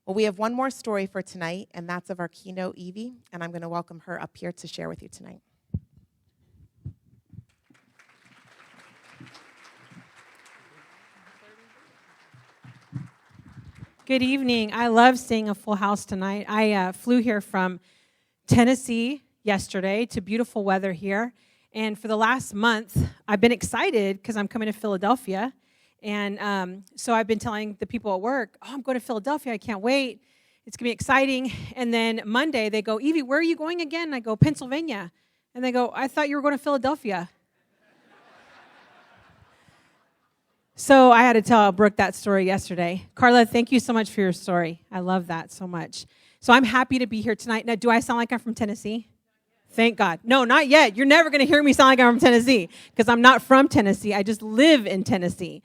Well, we have one more story for tonight, and that's of our keynote, Evie, and I'm going to welcome her up here to share with you tonight. Good evening. I love seeing a full house tonight. I flew here from Tennessee yesterday to beautiful weather here. And for the last month, I've been excited because I'm coming to Philadelphia. And so I've been telling the people at work, I'm going to Philadelphia. I can't wait. It's going to be exciting. And then Monday, they go, Evie, where are you going again? And I go, Pennsylvania. And they go, I thought you were going to Philadelphia. So I had to tell Brooke that story yesterday. Carla, thank you so much for your story. I love that so much. So I'm happy to be here tonight. Now, do I sound like I'm from Tennessee? Thank God. No, not yet. You're never going to hear me sound like I'm from Tennessee because I'm not from Tennessee. I just live in Tennessee.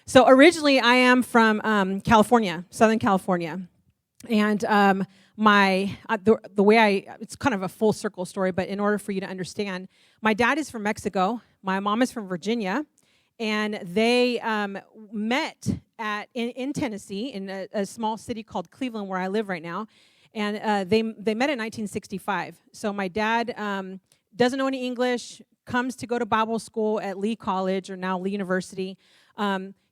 So originally, I am from California, Southern California. And the way it's kind of a full circle story, but in order for you to understand, my dad is from Mexico. My mom is from Virginia. And they met in Tennessee, in a small city called Cleveland, where I live right now. And they met in 1965. So my dad doesn't know any English, comes to go to Bible school at Lee College, or now Lee University.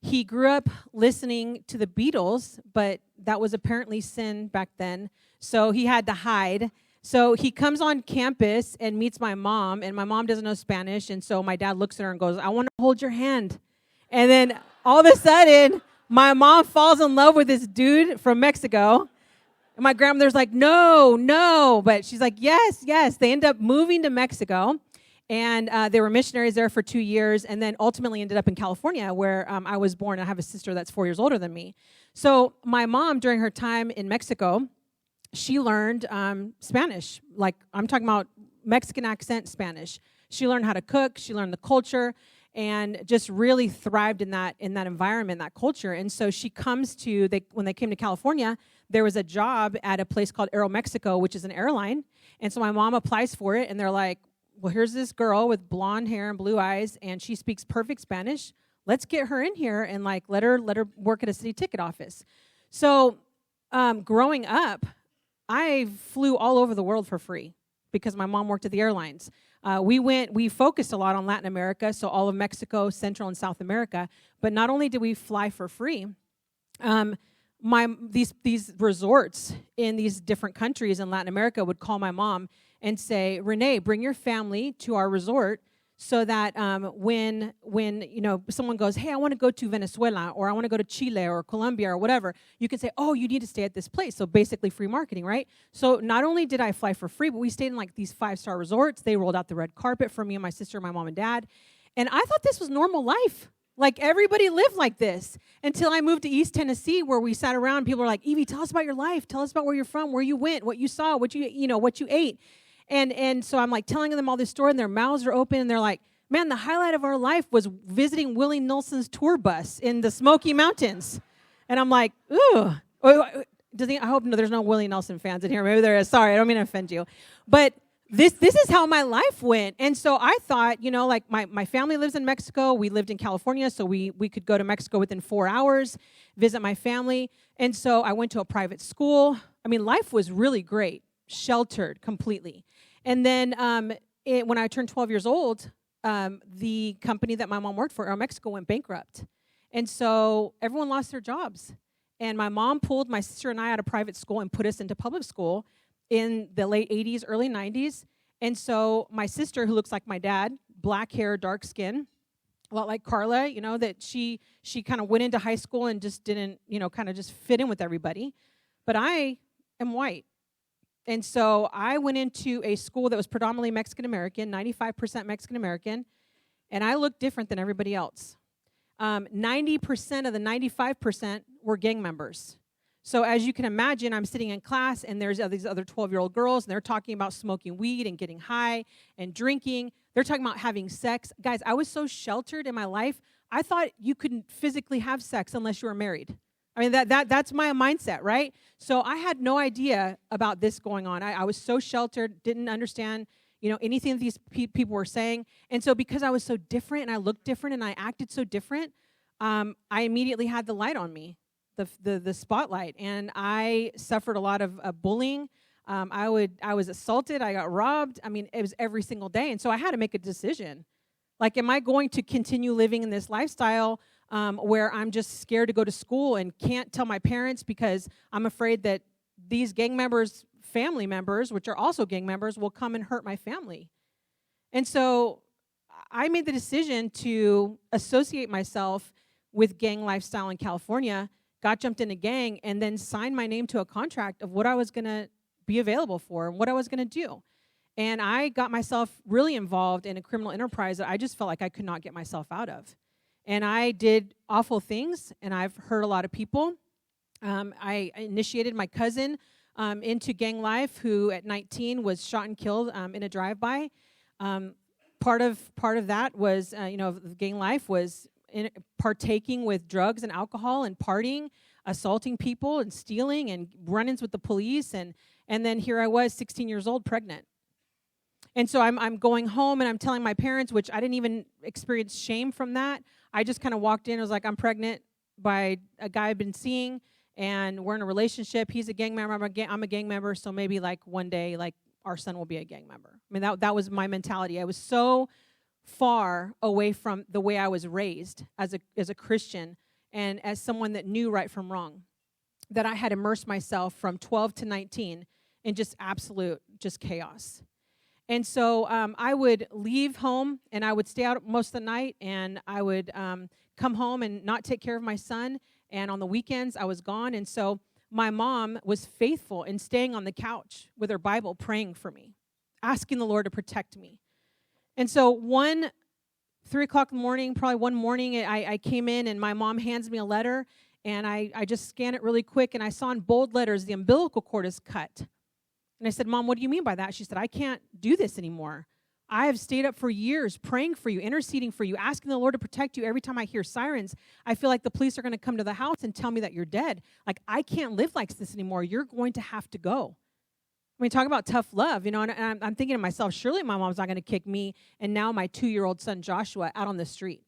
He grew up listening to the Beatles, but that was apparently sin back then. So he had to hide. So he comes on campus and meets my mom, and my mom doesn't know Spanish, and so my dad looks at her and goes, I want to hold your hand. And then all of a sudden, my mom falls in love with this dude from Mexico, and my grandmother's like, no, but she's like, yes. They end up moving to Mexico, and they were missionaries there for 2 years, and then ultimately ended up in California, where I was born. I have a sister that's 4 years older than me. So my mom, during her time in Mexico, she learned Spanish. Like, I'm talking about Mexican accent Spanish. She learned how to cook. She learned the culture, and just really thrived in that environment, that culture. And so she comes to, when they came to California, there was a job at a place called Aeromexico, which is an airline. And so my mom applies for it, and they're like, well, here's this girl with blonde hair and blue eyes, and she speaks perfect Spanish. Let's get her in here and let her work at a city ticket office. So growing up, I flew all over the world for free because my mom worked at the airlines. We focused a lot on Latin America, so all of Mexico, Central and South America. But not only did we fly for free, these resorts in these different countries in Latin America would call my mom and say, Renee, bring your family to our resort, so that when someone goes, hey, I want to go to Venezuela, or I want to go to Chile or Colombia or whatever, you can say, oh, you need to stay at this place. So basically free marketing, right? So not only did I fly for free, but we stayed in like these 5-star resorts. They rolled out the red carpet for me and my sister, my mom and dad. And I thought this was normal life. Like, everybody lived like this until I moved to East Tennessee, where we sat around. People were like, Evie, tell us about your life. Tell us about where you're from, where you went, what you saw, what you ate. And so I'm like telling them all this story, and their mouths are open, and they're like, man, the highlight of our life was visiting Willie Nelson's tour bus in the Smoky Mountains. And I'm like, ooh. I hope there's no Willie Nelson fans in here. Maybe there is. Sorry, I don't mean to offend you. But this is how my life went. And so I thought, like my family lives in Mexico. We lived in California, so we could go to Mexico within 4 hours, visit my family. And so I went to a private school. I mean, life was really great, sheltered completely. And then when I turned 12 years old, the company that my mom worked for, Aeromexico, went bankrupt. And so everyone lost their jobs. And my mom pulled my sister and I out of private school and put us into public school in the late 80s, early 90s. And so my sister, who looks like my dad, black hair, dark skin, a lot like Carla, that she kind of went into high school and just didn't, kind of just fit in with everybody. But I am white. And so I went into a school that was predominantly Mexican-American, 95% Mexican-American, and I looked different than everybody else. 90% of the 95% were gang members. So as you can imagine, I'm sitting in class, and there's these other 12-year-old girls, and they're talking about smoking weed and getting high and drinking. They're talking about having sex. Guys, I was so sheltered in my life, I thought you couldn't physically have sex unless you were married. I mean, that's my mindset, right? So I had no idea about this going on. I was so sheltered, didn't understand, anything that these people were saying. And so because I was so different, and I looked different, and I acted so different, I immediately had the light on me. the spotlight, and I suffered a lot of bullying. I was assaulted. I got robbed. I mean, it was every single day, and so I had to make a decision. Like, am I going to continue living in this lifestyle where I'm just scared to go to school and can't tell my parents because I'm afraid that these gang members, family members, which are also gang members, will come and hurt my family? And so I made the decision to associate myself with gang lifestyle in California, got jumped in a gang, and then signed my name to a contract of what I was going to be available for and what I was going to do. And I got myself really involved in a criminal enterprise that I just felt like I could not get myself out of. And I did awful things, and I've hurt a lot of people. I initiated my cousin into gang life, who at 19 was shot and killed in a drive-by. Part of that was, gang life was partaking with drugs and alcohol and partying, assaulting people and stealing and run-ins with the police. And then here I was, 16 years old, pregnant. And so I'm going home and I'm telling my parents, which I didn't even experience shame from that. I just kind of walked in and was like, I'm pregnant by a guy I've been seeing, and we're in a relationship. He's a gang member. I'm a gang member. So maybe like one day, like our son will be a gang member. I mean, that was my mentality. I was so far away from the way I was raised as a Christian and as someone that knew right from wrong, that I had immersed myself from 12 to 19 in just absolute chaos. And so I would leave home, and I would stay out most of the night, and I would come home and not take care of my son. And on the weekends, I was gone. And so my mom was faithful in staying on the couch with her Bible, praying for me, asking the Lord to protect me. And so 3 o'clock in the morning, probably one morning, I came in, and my mom hands me a letter, and I just scan it really quick, and I saw in bold letters, the umbilical cord is cut. And I said, Mom, what do you mean by that? She said, I can't do this anymore. I have stayed up for years praying for you, interceding for you, asking the Lord to protect you. Every time I hear sirens, I feel like the police are going to come to the house and tell me that you're dead. Like, I can't live like this anymore. You're going to have to go. I mean, talk about tough love, and I'm thinking to myself, surely my mom's not going to kick me and now my 2-year-old son Joshua out on the street.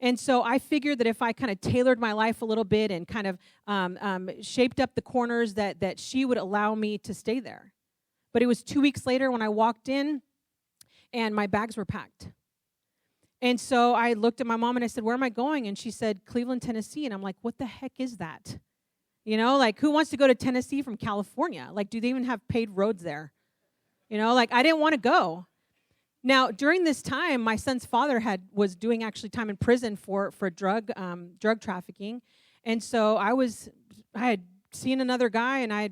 And so I figured that if I kind of tailored my life a little bit and kind of shaped up the corners that she would allow me to stay there. But it was 2 weeks later when I walked in, and my bags were packed. And so I looked at my mom and I said, where am I going? And she said, Cleveland, Tennessee. And I'm like, what the heck is that? Like, who wants to go to Tennessee from California? Like, do they even have paved roads there? Like, I didn't want to go. Now, during this time, my son's father was doing actually time in prison for drug trafficking. And so I had seen another guy, and I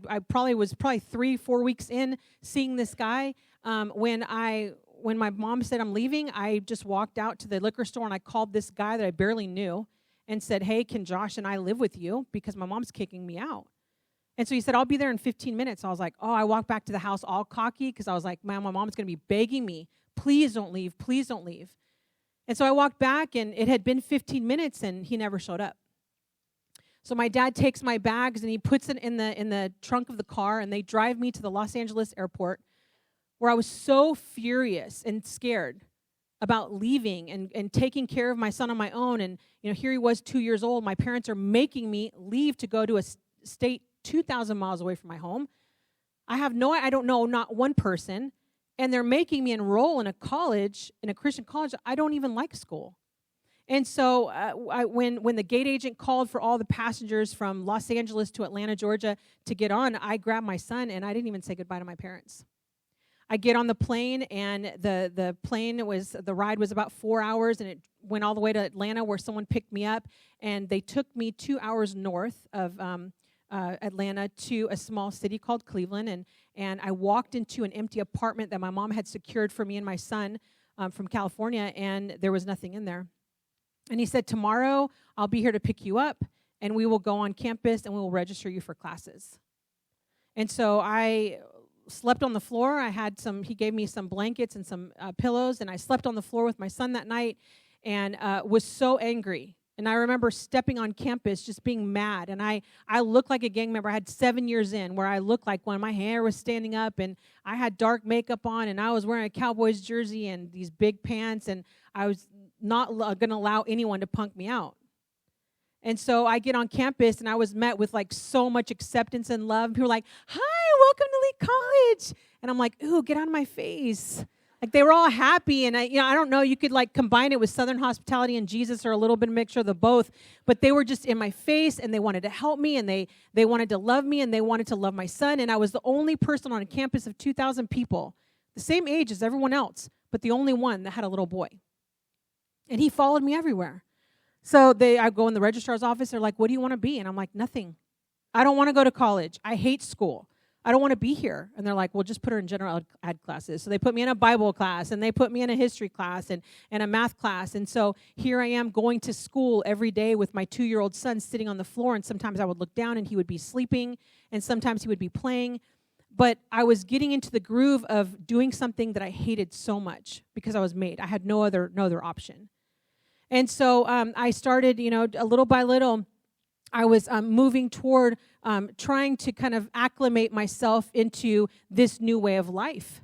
was 3-4 weeks in seeing this guy. When my mom said I'm leaving, I just walked out to the liquor store, and I called this guy that I barely knew and said, hey, can Josh and I live with you? Because my mom's kicking me out. And so he said, I'll be there in 15 minutes. I was like, I walked back to the house all cocky because I was like, my mom's going to be begging me, please don't leave, please don't leave. And so I walked back, and it had been 15 minutes, and he never showed up. So my dad takes my bags, and he puts it in the trunk of the car, and they drive me to the Los Angeles airport, where I was so furious and scared about leaving and taking care of my son on my own. And, here he was 2 years old. My parents are making me leave to go to a state 2,000 miles away from my home. I don't know not one person. And they're making me enroll in a Christian college. I don't even like school. And so when the gate agent called for all the passengers from Los Angeles to Atlanta, Georgia to get on, I grabbed my son, and I didn't even say goodbye to my parents. I get on the plane, and the ride was about 4 hours, and it went all the way to Atlanta, where someone picked me up, and they took me 2 hours north of Atlanta to a small city called Cleveland, and I walked into an empty apartment that my mom had secured for me and my son from California, and there was nothing in there. And he said, tomorrow I'll be here to pick you up, and we will go on campus, and we will register you for classes. And so I slept on the floor. He gave me some blankets and some pillows, and I slept on the floor with my son that night, and was so angry. And I remember stepping on campus just being mad, and I looked like a gang member. I had 7 years in where I looked like when my hair was standing up, and I had dark makeup on, and I was wearing a Cowboys jersey and these big pants, and I was not going to allow anyone to punk me out. And so I get on campus, and I was met with like so much acceptance and love. People were like, "Hi, welcome to Lee College." And I'm like, "Ooh, get out of my face." Like, they were all happy, and I don't know, you could like combine it with Southern hospitality and Jesus, or a little bit of mixture of the both, but they were just in my face, and they wanted to help me, and they wanted to love me, and they wanted to love my son, and I was the only person on a campus of 2,000 people, the same age as everyone else, but the only one that had a little boy. And he followed me everywhere. So I go in the registrar's office, they're like, "What do you want to be?" And I'm like, "Nothing. I don't want to go to college. I hate school. I don't want to be here." And they're like, "Well, just put her in general ed classes." So they put me in a Bible class, and they put me in a history class and a math class. And so here I am going to school every day with my 2-year-old son sitting on the floor, and sometimes I would look down and he would be sleeping, and sometimes he would be playing. But I was getting into the groove of doing something that I hated so much because I was made. I had no other option. And so I started, a little by little, I was moving toward trying to kind of acclimate myself into this new way of life.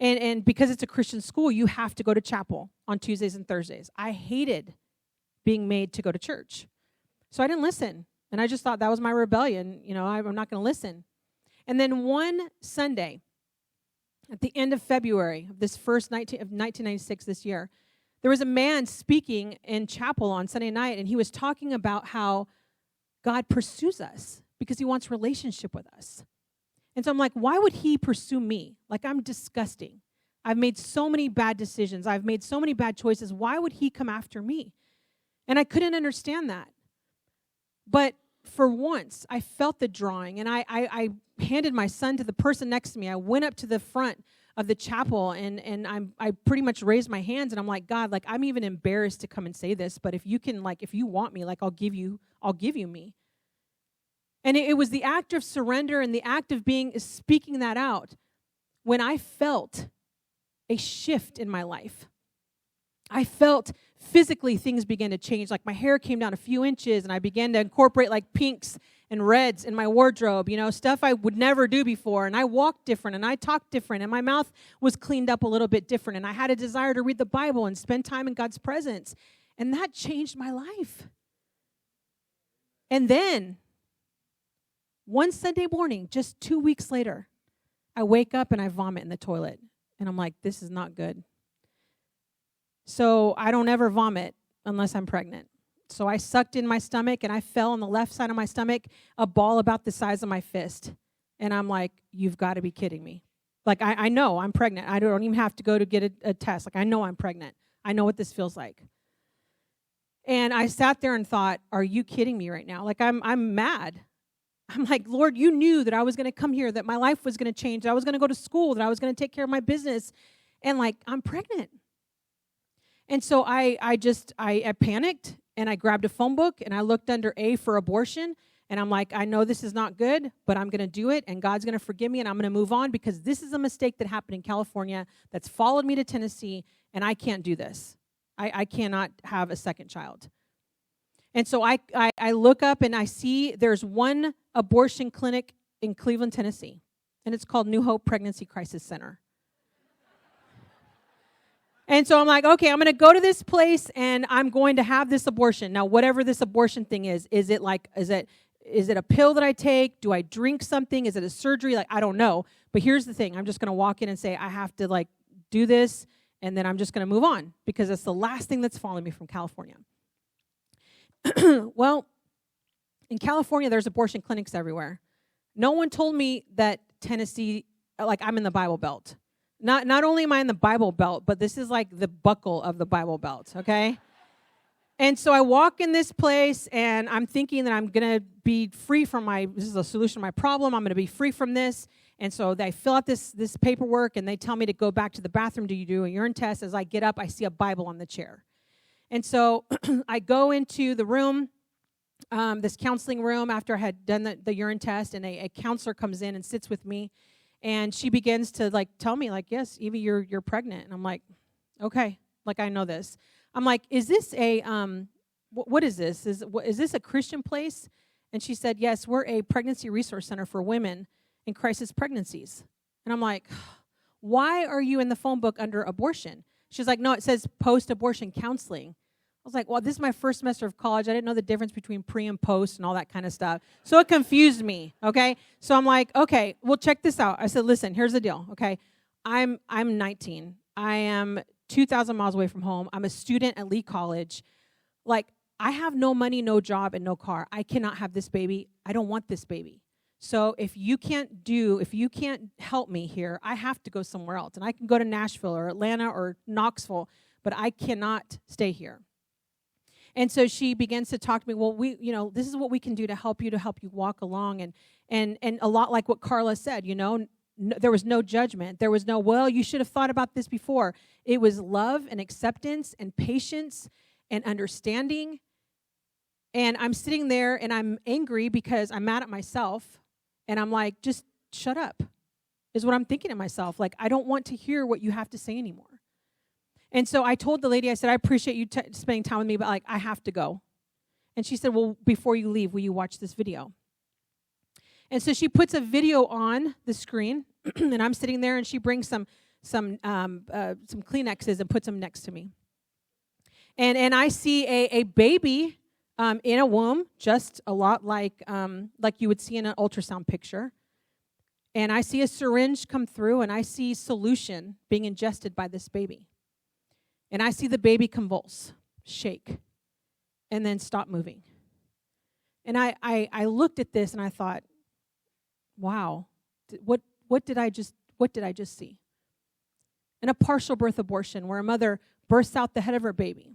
And because it's a Christian school, you have to go to chapel on Tuesdays and Thursdays. I hated being made to go to church. So I didn't listen. And I just thought that was my rebellion. I'm not going to listen. And then one Sunday, at the end of February of this first of 1996, this year, there was a man speaking in chapel on Sunday night, and he was talking about how God pursues us because he wants relationship with us. And so I'm like, why would he pursue me? Like, I'm disgusting. I've made so many bad decisions. I've made so many bad choices. Why would he come after me? And I couldn't understand that. But for once, I felt the drawing, and I handed my son to the person next to me. I went up to the front of the chapel, and I pretty much raised my hands, and I'm like, "God, like, I'm even embarrassed to come and say this, but if you want me, like, I'll give you me." And it was the act of surrender and the act of speaking that out when I felt a shift in my life. I felt physically things began to change. Like, my hair came down a few inches, and I began to incorporate like pinks and reds in my wardrobe, stuff I would never do before. And I walked different, and I talked different, and my mouth was cleaned up a little bit different. And I had a desire to read the Bible and spend time in God's presence. And that changed my life. And then, one Sunday morning, just 2 weeks later, I wake up and I vomit in the toilet. And I'm like, this is not good. So I don't ever vomit unless I'm pregnant. So I sucked in my stomach, and I fell on the left side of my stomach, a ball about the size of my fist. And I'm like, you've got to be kidding me. Like, I know I'm pregnant. I don't even have to go to get a test. Like, I know I'm pregnant. I know what this feels like. And I sat there and thought, are you kidding me right now? Like, I'm mad. I'm like, Lord, you knew that I was going to come here, that my life was going to change, that I was going to go to school, that I was going to take care of my business. And, like, I'm pregnant. And so I panicked, and I grabbed a phone book, and I looked under A for abortion, and I'm like, I know this is not good, but I'm going to do it, and God's going to forgive me, and I'm going to move on, because this is a mistake that happened in California that's followed me to Tennessee, and I can't do this. I cannot have a second child. And so I look up, and I see there's one abortion clinic in Cleveland, Tennessee, and it's called New Hope Pregnancy Crisis Center. And so I'm like, okay, I'm going to go to this place, and I'm going to have this abortion. Now, whatever this abortion thing is it a pill that I take? Do I drink something? Is it a surgery? Like, I don't know. But here's the thing. I'm just going to walk in and say, I have to, like, do this, and then I'm just going to move on, because it's the last thing that's following me from California. Well, in California, there's abortion clinics everywhere. No one told me that Tennessee, like, I'm in the Bible Belt. Not only am I in the Bible Belt, but this is like the buckle of the Bible Belt, okay? And so I walk in this place, and I'm thinking that I'm going to be free from this is a solution to my problem. I'm going to be free from this. And so they fill out this paperwork, and they tell me to go back to the bathroom to do a urine test. As I get up, I see a Bible on the chair. And so I go into the room, this counseling room, after I had done the urine test, and a counselor comes in and sits with me. And she begins to, like, tell me, like, yes, Evie, you're pregnant. And I'm like, okay, like, I know this. I'm like, is this what is this? Is this a Christian place? And she said, yes, we're a pregnancy resource center for women in crisis pregnancies. And I'm like, why are you in the phone book under abortion? She's like, no, it says post-abortion counseling. was like, well, this is my first semester of college. I didn't know the difference between pre and post and all that kind of stuff. So it confused me, okay? So I'm like, okay, well, check this out. I said, listen, here's the deal, okay? I'm 19. I am 2,000 miles away from home. I'm a student at Lee College. Like, I have no money, no job, and no car. I cannot have this baby. I don't want this baby. So if you can't help me here, I have to go somewhere else. And I can go to Nashville or Atlanta or Knoxville, but I cannot stay here. And so she begins to talk to me, well, this is what we can do to help you walk along. And a lot like what Carla said, there was no judgment. There was no, well, you should have thought about this before. It was love and acceptance and patience and understanding. And I'm sitting there and I'm angry because I'm mad at myself. And I'm like, just shut up, is what I'm thinking to myself. Like, I don't want to hear what you have to say anymore. And so I told the lady, I said, I appreciate you spending time with me, but, like, I have to go. And she said, well, before you leave, will you watch this video? And so she puts a video on the screen, and I'm sitting there, and she brings some Kleenexes and puts them next to me. And I see a baby in a womb, just a lot like you would see in an ultrasound picture. And I see a syringe come through, and I see solution being ingested by this baby. And I see the baby convulse, shake, and then stop moving. And I looked at this, and I thought, wow, what did I just see? And a partial birth abortion where a mother bursts out the head of her baby.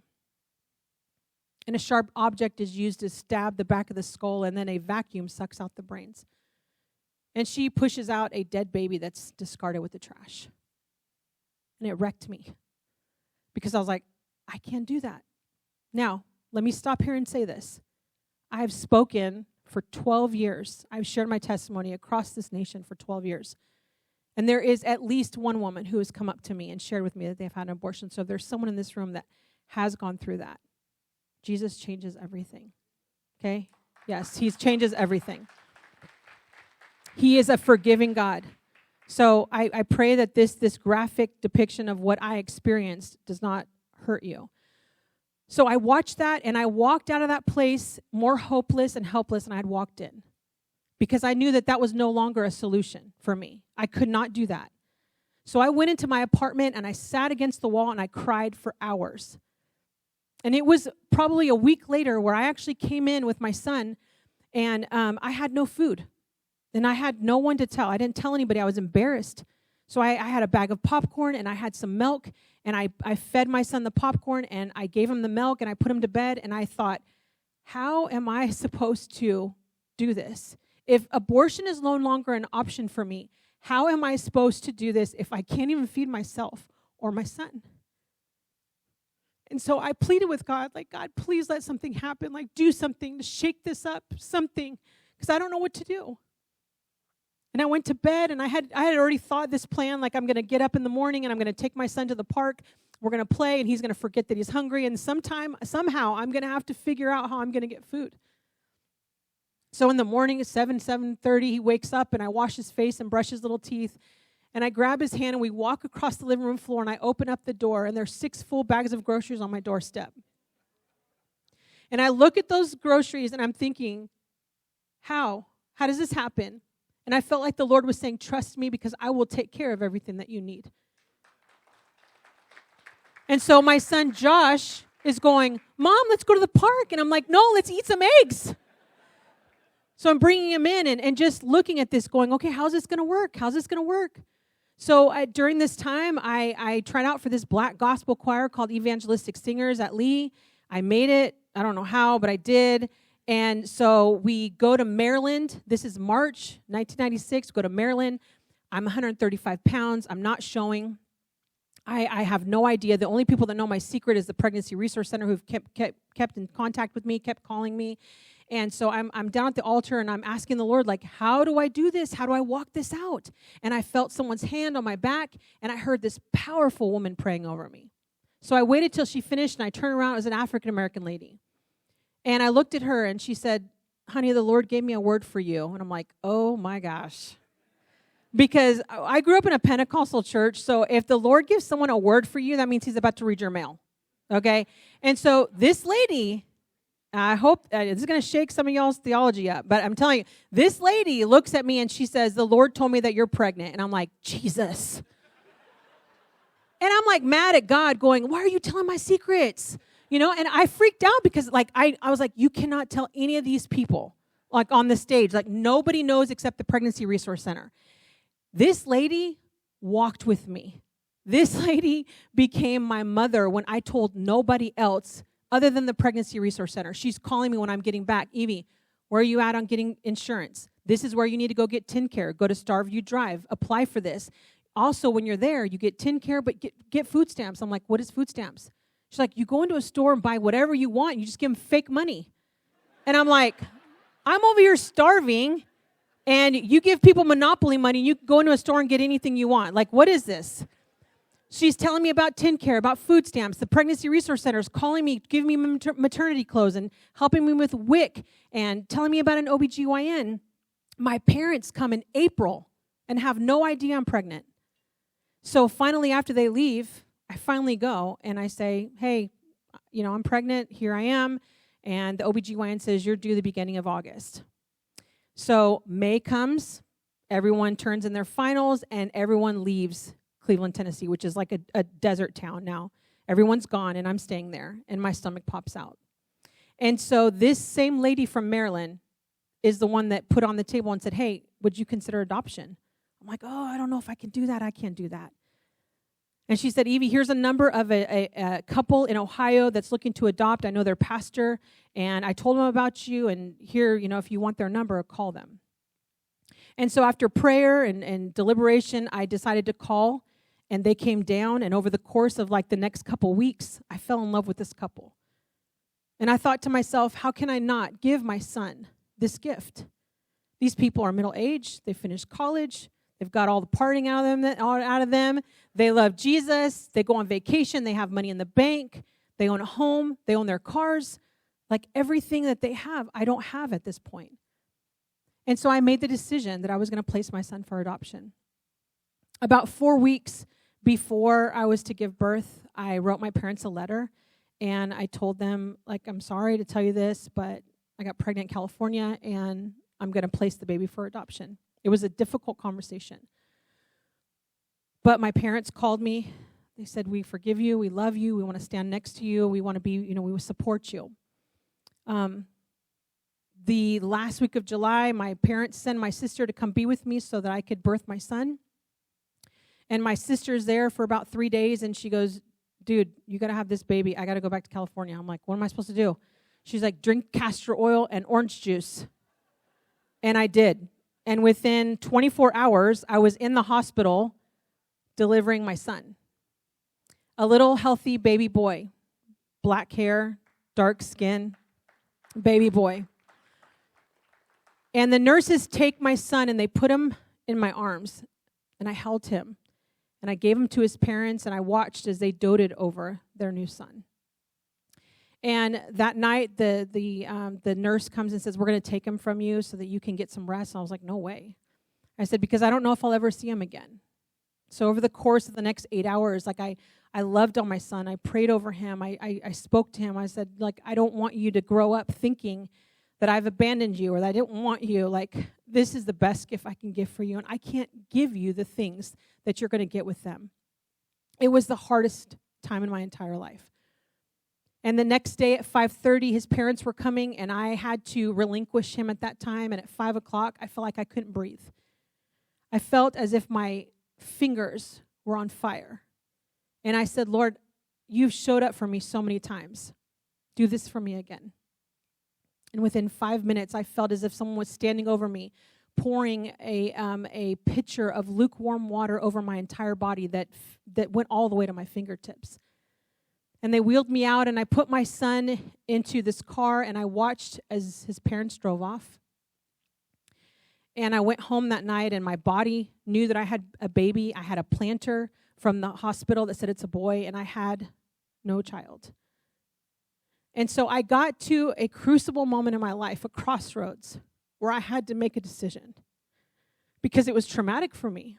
And a sharp object is used to stab the back of the skull, and then a vacuum sucks out the brains. And she pushes out a dead baby that's discarded with the trash. And it wrecked me. Because I was like, I can't do that. Now, let me stop here and say this. I have spoken for 12 years. I've shared my testimony across this nation for 12 years. And there is at least one woman who has come up to me and shared with me that they've had an abortion. So if there's someone in this room that has gone through that, Jesus changes everything. Okay? Yes, he changes everything. He is a forgiving God. So I pray that this graphic depiction of what I experienced does not hurt you. So I watched that, and I walked out of that place more hopeless and helpless than I had walked in, because I knew that was no longer a solution for me. I could not do that. So I went into my apartment, and I sat against the wall, and I cried for hours. And it was probably a week later where I actually came in with my son, and I had no food. And I had no one to tell. I didn't tell anybody. I was embarrassed. So I had a bag of popcorn, and I had some milk, and I fed my son the popcorn, and I gave him the milk, and I put him to bed, and I thought, how am I supposed to do this? If abortion is no longer an option for me, how am I supposed to do this if I can't even feed myself or my son? And so I pleaded with God, like, God, please let something happen. Like, do something to shake this up, something, because I don't know what to do. And I went to bed, and I had already thought this plan, like, I'm going to get up in the morning, and I'm going to take my son to the park. We're going to play, and he's going to forget that he's hungry. And somehow, I'm going to have to figure out how I'm going to get food. So in the morning at 7:30, he wakes up, and I wash his face and brush his little teeth. And I grab his hand, and we walk across the living room floor, and I open up the door, and there's 6 full bags of groceries on my doorstep. And I look at those groceries, and I'm thinking, how? How does this happen? And I felt like the Lord was saying, trust me, because I will take care of everything that you need. And so my son Josh is going, Mom, let's go to the park. And I'm like, no, let's eat some eggs. So I'm bringing him in and just looking at this going, okay, how's this going to work? How's this going to work? So during this time, I tried out for this black gospel choir called Evangelistic Singers at Lee. I made it. I don't know how, but I did. And so we go to Maryland. This is March 1996. Go to Maryland. I'm 135 pounds. I'm not showing. I have no idea. The only people that know my secret is the Pregnancy Resource Center, who've kept in contact with me, kept calling me. And so I'm down at the altar, and I'm asking the Lord, like, how do I do this? How do I walk this out? And I felt someone's hand on my back, and I heard this powerful woman praying over me. So I waited till she finished, and I turned around. It was an African-American lady. And I looked at her, and she said, honey, the Lord gave me a word for you. And I'm like, oh, my gosh. Because I grew up in a Pentecostal church, so if the Lord gives someone a word for you, that means he's about to read your mail. okay? And so this lady, I hope this is going to shake some of y'all's theology up, but I'm telling you, this lady looks at me and she says, the Lord told me that you're pregnant. And I'm like, Jesus. And I'm like mad at God going, why are you telling my secrets? You know, and I freaked out because like I was like, you cannot tell any of these people like on the stage. Like nobody knows except the Pregnancy Resource Center. This lady walked with me. This lady became my mother when I told nobody else other than the Pregnancy Resource Center. She's calling me when I'm getting back. Evie, where are you at on getting insurance? This is where you need to go get TennCare. Go to Starview Drive. Apply for this. Also, when you're there, you get TennCare, but get food stamps. I'm like, what is food stamps? She's like, you go into a store and buy whatever you want. And you just give them fake money. And I'm like, I'm over here starving, and you give people Monopoly money, and you go into a store and get anything you want. Like, what is this? She's telling me about TennCare, about food stamps. The Pregnancy Resource Center is calling me, giving me maternity clothes and helping me with WIC and telling me about an OBGYN. My parents come in April and have no idea I'm pregnant. So finally, after they leave, I finally go and I say, hey, you know, I'm pregnant. Here I am. And the OBGYN says, you're due the beginning of August. So May comes, everyone turns in their finals, and everyone leaves Cleveland, Tennessee, which is like a desert town now. Everyone's gone, and I'm staying there, and my stomach pops out. And so this same lady from Maryland is the one that put on the table and said, hey, would you consider adoption? I'm like, oh, I don't know if I can do that. I can't do that. And she said, Evie, here's a number of a couple in Ohio that's looking to adopt. I know their pastor, and I told them about you, and here, you know, if you want their number, call them. And so after prayer and deliberation, I decided to call, and they came down, and over the course of like the next couple weeks, I fell in love with this couple. And I thought to myself, how can I not give my son this gift? These people are middle-aged, they finished college, they've got all the partying out of them. They love Jesus. They go on vacation. They have money in the bank. They own a home. They own their cars. Like everything that they have, I don't have at this point. And so I made the decision that I was going to place my son for adoption. About 4 weeks before I was to give birth, I wrote my parents a letter, and I told them, like, I'm sorry to tell you this, but I got pregnant in California, and I'm going to place the baby for adoption. It was a difficult conversation. But my parents called me. They said, we forgive you, we love you, we want to stand next to you, we want to be, you know, we will support you. The last week of July, my parents sent my sister to come be with me so that I could birth my son. And my sister's there for about 3 days, and she goes, dude, you got to have this baby. I got to go back to California. I'm like, what am I supposed to do? She's like, drink castor oil and orange juice. And I did. And within 24 hours, I was in the hospital delivering my son. A little healthy baby boy, black hair, dark skin, baby boy. And the nurses take my son and they put him in my arms, and I held him, and I gave him to his parents, and I watched as they doted over their new son. And that night, the nurse comes and says, we're going to take him from you so that you can get some rest. And I was like, no way. I said, because I don't know if I'll ever see him again. So over the course of the next 8 hours, like I loved on my son. I prayed over him. I spoke to him. I said, like, I don't want you to grow up thinking that I've abandoned you or that I didn't want you. Like, this is the best gift I can give for you, and I can't give you the things that you're going to get with them. It was the hardest time in my entire life. And the next day at 5:30, his parents were coming, and I had to relinquish him at that time. And at 5 o'clock, I felt like I couldn't breathe. I felt as if my fingers were on fire. And I said, Lord, you've showed up for me so many times. Do this for me again. And within 5 minutes, I felt as if someone was standing over me, pouring a pitcher of lukewarm water over my entire body that went all the way to my fingertips. And they wheeled me out, and I put my son into this car, and I watched as his parents drove off. And I went home that night, and my body knew that I had a baby. I had a planter from the hospital that said it's a boy, and I had no child. And so I got to a crucible moment in my life, a crossroads, where I had to make a decision because it was traumatic for me.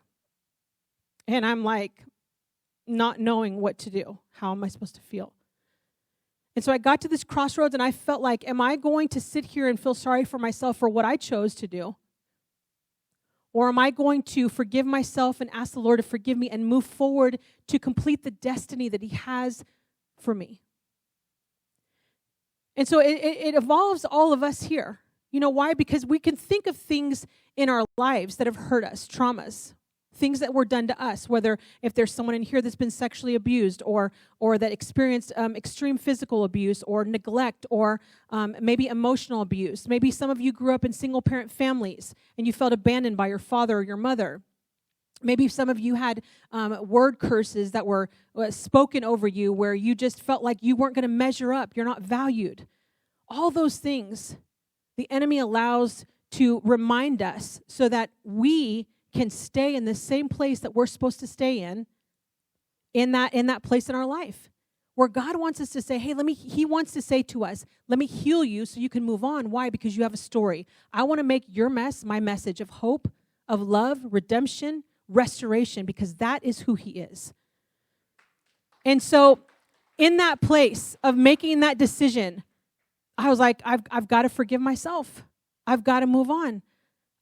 And I'm like, not knowing what to do. How am I supposed to feel? And so I got to this crossroads, and I felt like, am I going to sit here and feel sorry for myself for what I chose to do? Or am I going to forgive myself and ask the Lord to forgive me and move forward to complete the destiny that He has for me? And so it involves all of us here. You know why? Because we can think of things in our lives that have hurt us, traumas, things that were done to us, whether if there's someone in here that's been sexually abused or that experienced extreme physical abuse or neglect or maybe emotional abuse. Maybe some of you grew up in single-parent families and you felt abandoned by your father or your mother. Maybe some of you had word curses that were spoken over you where you just felt like you weren't going to measure up, you're not valued. All those things the enemy allows to remind us so that we can stay in the same place that we're supposed to stay in that place in our life. Where God wants us to say, hey, He wants to say to us, let me heal you so you can move on. Why? Because you have a story. I want to make your mess my message of hope, of love, redemption, restoration, because that is who He is. And so in that place of making that decision, I was like, I've got to forgive myself. I've got to move on.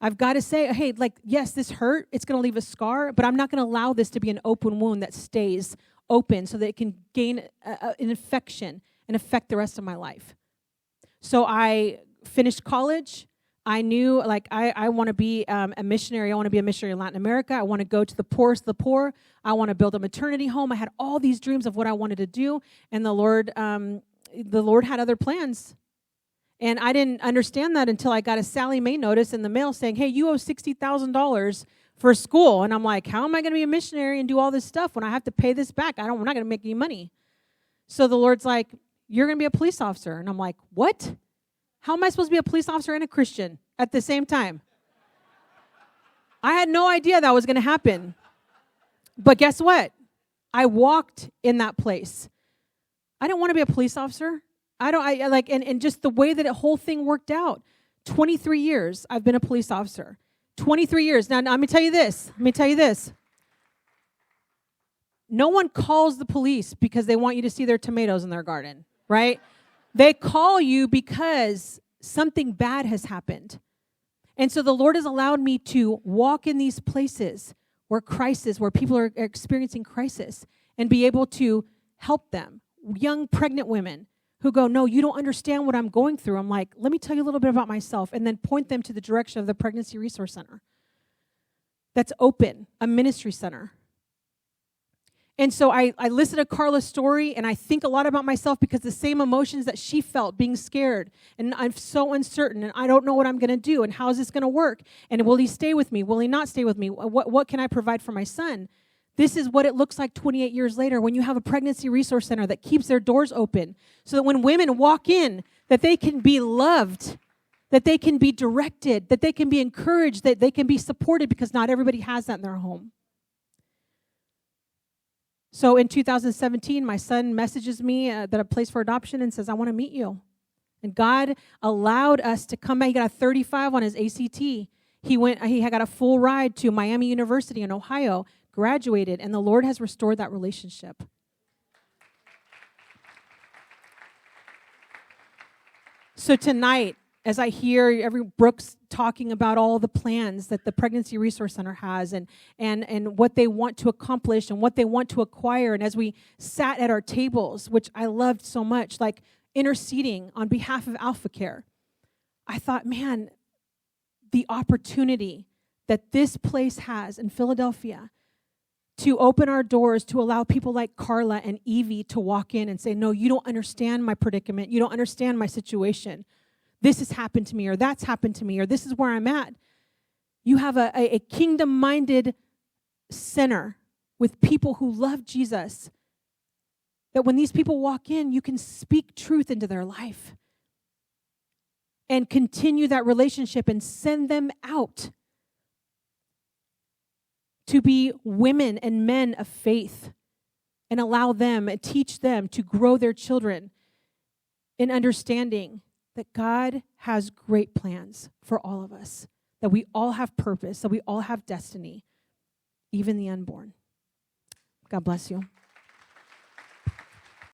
I've got to say, hey, like, yes, this hurt. It's going to leave a scar, but I'm not going to allow this to be an open wound that stays open so that it can gain an infection and affect the rest of my life. So I finished college. I knew, like, I want to be a missionary. I want to be a missionary in Latin America. I want to go to the poorest of the poor. I want to build a maternity home. I had all these dreams of what I wanted to do, and the Lord had other plans. And I didn't understand that until I got a Sally Mae notice in the mail saying, hey, you owe $60,000 for school. And I'm like, how am I going to be a missionary and do all this stuff when I have to pay this back? We're not going to make any money. So the Lord's like, you're going to be a police officer. And I'm like, what? How am I supposed to be a police officer and a Christian at the same time? I had no idea that was going to happen. But guess what? I walked in that place. I didn't want to be a police officer. And just the way that the whole thing worked out. 23 years I've been a police officer. 23 years. Now, let me tell you this. No one calls the police because they want you to see their tomatoes in their garden, right? They call you because something bad has happened. And so the Lord has allowed me to walk in these places where people are experiencing crisis and be able to help them. Young pregnant women who go, no, you don't understand what I'm going through. I'm like, let me tell you a little bit about myself, and then point them to the direction of the Pregnancy Resource Center. That's open, a ministry center. And so I listen to Carla's story, and I think a lot about myself because the same emotions that she felt, being scared, and I'm so uncertain, and I don't know what I'm going to do, and how is this going to work, and will he stay with me, will he not stay with me, what can I provide for my son? This is what it looks like 28 years later when you have a pregnancy resource center that keeps their doors open so that when women walk in, that they can be loved, that they can be directed, that they can be encouraged, that they can be supported because not everybody has that in their home. So in 2017, my son messages me that a place for adoption and says, I want to meet you. And God allowed us to come back. He got a 35 on his ACT. He got a full ride to Miami University in Ohio, graduated, and the Lord has restored that relationship. So tonight, as I hear Brooks talking about all the plans that the Pregnancy Resource Center has and what they want to accomplish and what they want to acquire, and as we sat at our tables, which I loved so much, like interceding on behalf of AlphaCare, I thought, man, the opportunity that this place has in Philadelphia to open our doors to allow people like Carla and Evie to walk in and say, no, you don't understand my predicament. You don't understand my situation. This has happened to me, or that's happened to me, or this is where I'm at. You have a kingdom-minded center with people who love Jesus, that when these people walk in, you can speak truth into their life and continue that relationship and send them out to be women and men of faith and allow them and teach them to grow their children in understanding that God has great plans for all of us, that we all have purpose, that we all have destiny, even the unborn. God bless you.